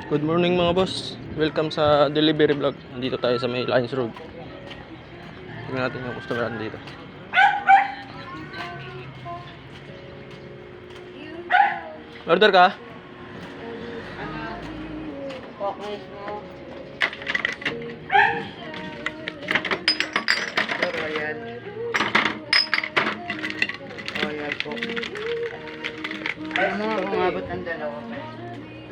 Good morning mga boss. Welcome sa delivery vlog. Nandito tayo sa may Lines Road. Tingnan natin yung customer dito. Order ka? Focus mo. Royal. Royal po. Ayaw mo nga umabot ng dalawa.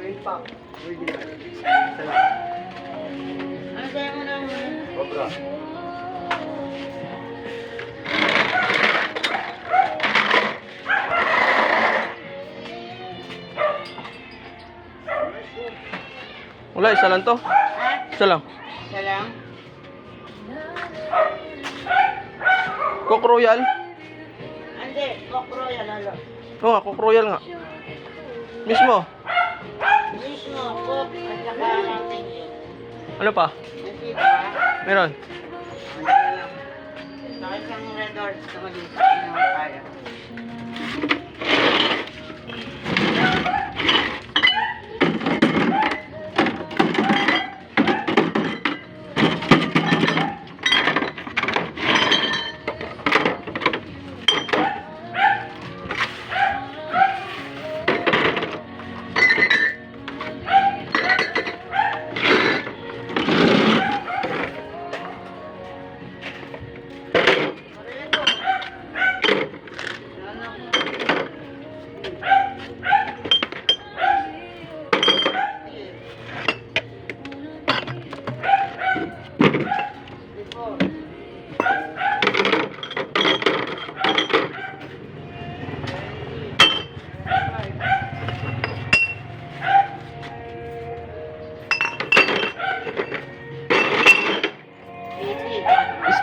12 pack. Salamat. Ano sa'yo mo na muna? Cobra. Wala, isa lang to. Ha? Isa lang. Isa lang? Coke Royal? Hindi, Coke Royal, lalo. Oo nga, Coke Royal nga. Mismo. Mismo, Coke, at saka natin yun. Ano pa? Nandito ba? Meron. Saka isang red horse na maliit. Ano ang kaya?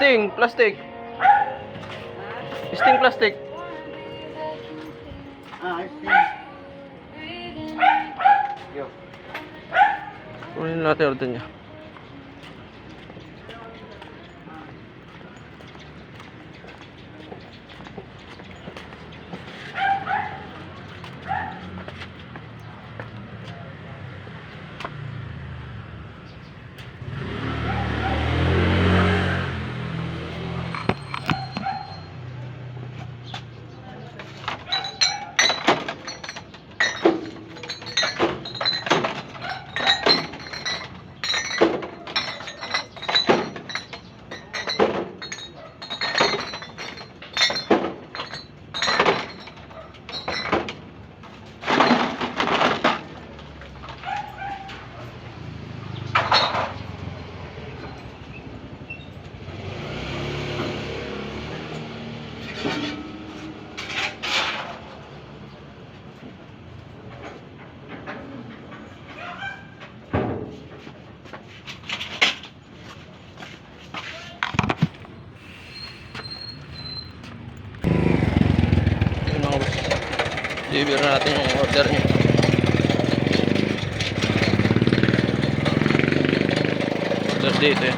Sting, plastic. Sting plastic. Ah, ito. Yo. Kunin natin order niya. Yun mga boss. Deliver natin yung order niya. Order dito eh.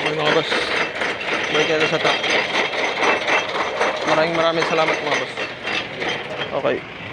Okay mga boss, balik tayo sa truck. Maraming salamat mga boss. Okay.